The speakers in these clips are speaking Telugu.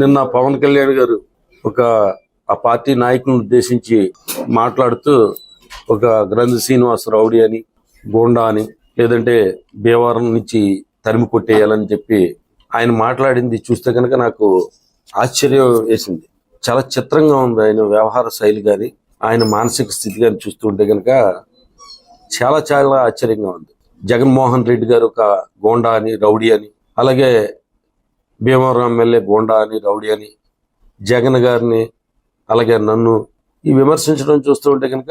నిన్న పవన్ కళ్యాణ్ గారు ఆ పార్టీ నాయకులను ఉద్దేశించి మాట్లాడుతూ ఒక గ్రంథి శ్రీనివాస్ రౌడీ అని, గోండా అని, లేదంటే భీమవరం నుంచి తరిమి కొట్టేయాలని చెప్పి ఆయన మాట్లాడింది చూస్తే కనుక నాకు ఆశ్చర్యం వేసింది. చాలా చిత్రంగా ఉంది ఆయన వ్యవహార శైలి కానీ, ఆయన మానసిక స్థితి కానీ చూస్తుంటే కనుక చాలా చాలా ఆశ్చర్యంగా ఉంది. జగన్మోహన్ రెడ్డి గారు ఒక గోండా అని, రౌడీ అని, అలాగే భీమవరం ఎమ్మెల్యే గోండా అని, రౌడీ అని, జగన్ గారిని అలాగే నన్ను ఈ విమర్శించడం చూస్తూ ఉంటే కనుక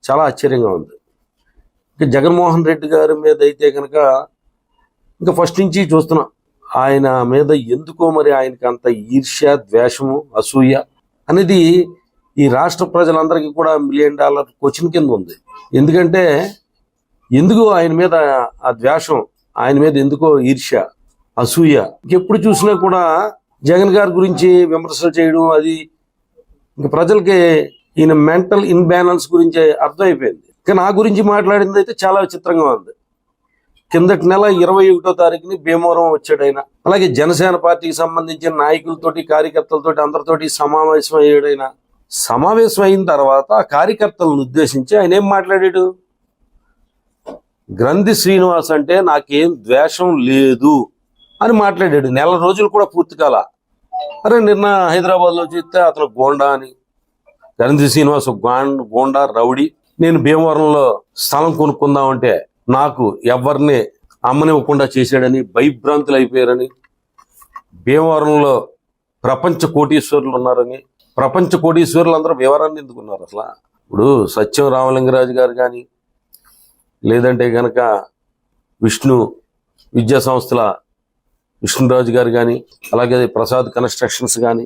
చాలా ఆశ్చర్యంగా ఉంది. ఇంకా జగన్మోహన్ రెడ్డి గారి మీద అయితే కనుక ఇంకా ఫస్ట్ నుంచి చూస్తున్నాం, ఆయన మీద ఎందుకో మరి ఆయనకి అంత ఈర్ష్య, ద్వేషము, అసూయ అనేది ఈ రాష్ట్ర ప్రజలందరికీ కూడా $1 మిలియన్ క్వశ్చన్ కింద ఉంది. ఎందుకంటే ఎందుకు ఆయన మీద ఆ ద్వేషం, ఆయన మీద ఎందుకో ఈర్ష్య, అసూయ. ఎప్పుడు చూసినా కూడా జగన్ గారి గురించి విమర్శలు చేయడం, అది ఇంకా ప్రజలకి ఈయన మెంటల్ ఇన్బ్యాలెన్స్ గురించి అర్థమైపోయింది. ఇంకా నా గురించి మాట్లాడింది అయితే చాలా విచిత్రంగా ఉంది. కిందటి నెల 21వ తారీఖుని భీమవరం వచ్చాడు ఆయన. అలాగే జనసేన పార్టీకి సంబంధించిన నాయకులతోటి, కార్యకర్తలతోటి అందరితోటి సమావేశం అయ్యాడైనా. సమావేశం అయిన తర్వాత ఆ కార్యకర్తలను ఉద్దేశించి ఆయన ఏం మాట్లాడాడు? గ్రంథి శ్రీనివాస్ అంటే నాకేం ద్వేషం లేదు అని మాట్లాడాడు. నెల రోజులు కూడా పూర్తి కాల. అరే నిన్న హైదరాబాద్లో చూస్తే అతను గోండా అని, గ్రంథి శ్రీనివాస్ గోండా, రౌడీ. నేను భీమవరంలో స్థలం కొనుక్కుందామంటే నాకు ఎవరిని అమ్మనివ్వకుండా చేశాడని భయభ్రాంతులు అయిపోయారని, భీమవరంలో ప్రపంచ కోటీశ్వరులు ఉన్నారని, ప్రపంచ కోటీశ్వరులు అందరూ వివరాన్ని ఎందుకున్నారు అసలు? ఇప్పుడు సత్యం రామలింగరాజు గారు కానీ, లేదంటే కనుక విష్ణు విద్యా సంస్థల విష్ణురాజు గారు కానీ, అలాగే ప్రసాద్ కన్స్ట్రక్షన్స్ కానీ,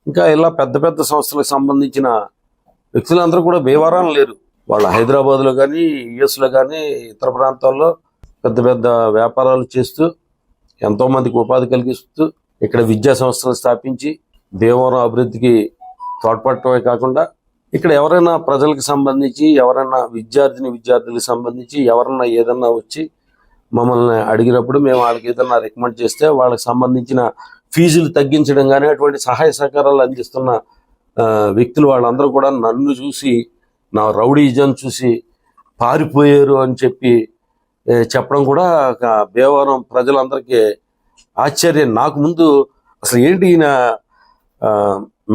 ఇంకా ఇలా పెద్ద పెద్ద సంస్థలకు సంబంధించిన వ్యక్తులందరూ కూడా భీమవరం లేరు. వాళ్ళు హైదరాబాద్లో కానీ, యుఎస్లో కానీ, ఇతర ప్రాంతాల్లో పెద్ద పెద్ద వ్యాపారాలు చేస్తూ ఎంతోమందికి ఉపాధి కలిగిస్తూ ఇక్కడ విద్యా సంస్థలు స్థాపించి భీమవరం అభివృద్ధికి తోడ్పడటమే కాకుండా, ఇక్కడ ఎవరైనా ప్రజలకు సంబంధించి, ఎవరైనా విద్యార్థులకు సంబంధించి ఎవరన్నా ఏదన్నా వచ్చి మమ్మల్ని అడిగినప్పుడు మేము వాళ్ళకి ఏదన్నా రికమెండ్ చేస్తే వాళ్ళకి సంబంధించిన ఫీజులు తగ్గించడం కానీ అటువంటి సహాయ సహకారాలు అందిస్తున్న వ్యక్తులు వాళ్ళందరూ కూడా నన్ను చూసి, నా రౌడీజం చూసి పారిపోయారు అని చెప్పి చెప్పడం కూడా భీమవరం ప్రజలందరికీ ఆశ్చర్యం. నాకు ముందు అసలు ఏంటి ఈయన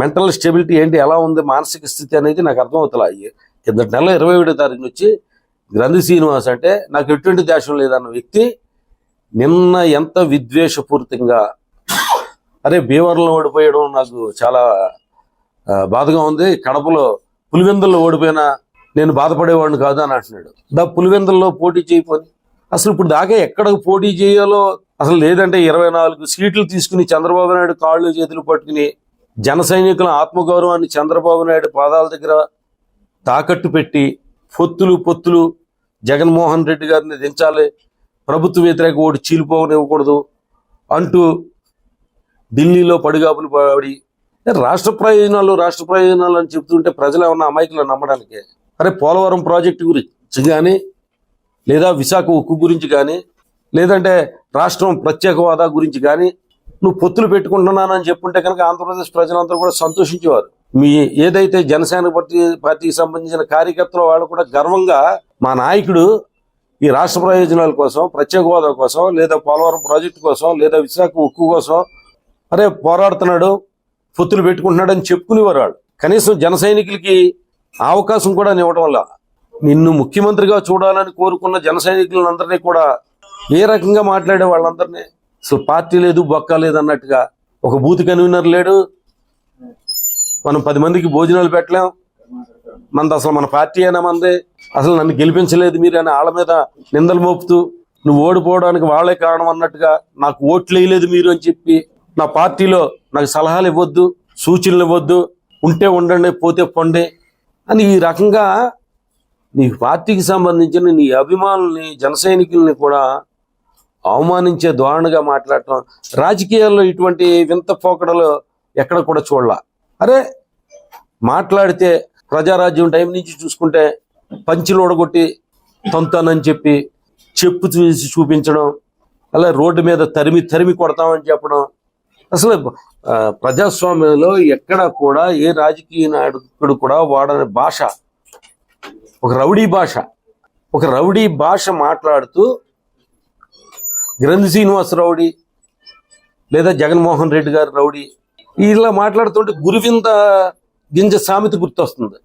మెంటల్ స్టెబిలిటీ ఏంటి, ఎలా ఉంది మానసిక స్థితి అనేది నాకు అర్థమవుతలా. కిందటి నెల 21వ తారీఖు వచ్చి గ్రంథి శ్రీనివాస్ అంటే నాకు ఎటువంటి ద్వేషం లేదన్న వ్యక్తి నిన్న ఎంత విద్వేషపూరితంగా, అరే భీమవరంలో ఓడిపోయడం నాకు చాలా బాధగా ఉంది, కడపలో పులివెందుల్లో ఓడిపోయినా నేను బాధపడేవాడిని కాదు అని అంటున్నాడు. పులివెందుల్లో పోటీ చేయకపోని అసలు ఇప్పుడు దాకా ఎక్కడ పోటీ చేయాలో అసలు లేదంటే 24 సీట్లు తీసుకుని చంద్రబాబు నాయుడు కాళ్ళు చేతులు పట్టుకుని జన సైనికుల ఆత్మగౌరవాన్ని చంద్రబాబు నాయుడు పాదాల దగ్గర తాకట్టు పెట్టి పొత్తులు జగన్మోహన్ రెడ్డి గారిని దించాలి, ప్రభుత్వ వ్యతిరేక ఓటు చీలిపోవనివ్వకూడదు అంటూ ఢిల్లీలో పడిగాపులు పడి రాష్ట్ర ప్రయోజనాలు అని చెప్తుంటే ప్రజలు ఏమన్నా అమాయకులు నమ్మడానికి? అరే పోలవరం ప్రాజెక్టు గురించి కానీ, లేదా విశాఖ ఉక్కు గురించి కానీ, లేదంటే రాష్ట్రం ప్రత్యేక హోదా గురించి కానీ నువ్వు పొత్తులు పెట్టుకుంటున్నానని చెప్పుంటే కనుక ఆంధ్రప్రదేశ్ ప్రజలందరూ కూడా సంతోషించేవారు. మీ ఏదైతే జనసేన పార్టీకి సంబంధించిన కార్యకర్తలు వాళ్ళు కూడా గర్వంగా మా నాయకుడు ఈ రాష్ట్ర ప్రయోజనాల కోసం, ప్రత్యేక హోదా కోసం, లేదా పోలవరం ప్రాజెక్టు కోసం, లేదా విశాఖ ఉక్కు కోసం అరే పోరాడుతున్నాడు, పొత్తులు పెట్టుకుంటున్నాడు అని చెప్పుకునేవారు వాళ్ళు. కనీసం జన సైనికులకి అవకాశం కూడా ఇవ్వడం వల్ల నిన్ను ముఖ్యమంత్రిగా చూడాలని కోరుకున్న జన సైనికులందరినీ కూడా ఏ రకంగా మాట్లాడే వాళ్ళందరినీ అసలు పార్టీ లేదు, బొక్క లేదు అన్నట్టుగా, ఒక బూత్ కన్వీనర్ లేడు, మనం 10 మందికి భోజనాలు పెట్టలేం, మనది అసలు మన పార్టీ అయినా మందే, అసలు నన్ను గెలిపించలేదు మీరు అని వాళ్ళ మీద నిందలు మోపుతూ, నువ్వు ఓడిపోవడానికి వాళ్ళే కారణం అన్నట్టుగా, నాకు ఓట్లు వేయలేదు మీరు అని చెప్పి, నా పార్టీలో నాకు సలహాలు ఇవ్వద్దు, సూచనలు ఇవ్వద్దు, ఉంటే ఉండండి పోతే పొండి అని ఈ రకంగా నీ పార్టీకి సంబంధించిన నీ అభిమానుల్ని, జన సైనికుల్ని కూడా అవమానించే ధోరణిగా మాట్లాడటం, రాజకీయాల్లో ఇటువంటి వింత పోకడలు ఎక్కడ కూడా చూడాల. అరే మాట్లాడితే ప్రజారాజ్యం టైం నుంచి చూసుకుంటే పంచులు ఓడగొట్టి తొంతానని చెప్పి చెప్పు చూసి చూపించడం, అలా రోడ్డు మీద తరిమి కొడతామని చెప్పడం, అసలు ప్రజాస్వామ్యంలో ఎక్కడ కూడా ఏ రాజకీయ నాయకుడు కూడా వాడని భాష, ఒక రౌడీ భాష మాట్లాడుతూ గ్రంథి శ్రీనివాస్ రౌడీ లేదా జగన్మోహన్ రెడ్డి గారు రౌడీ ఇలా మాట్లాడుతుంటే గురువింద గింజ సామెత గుర్తొస్తుంది.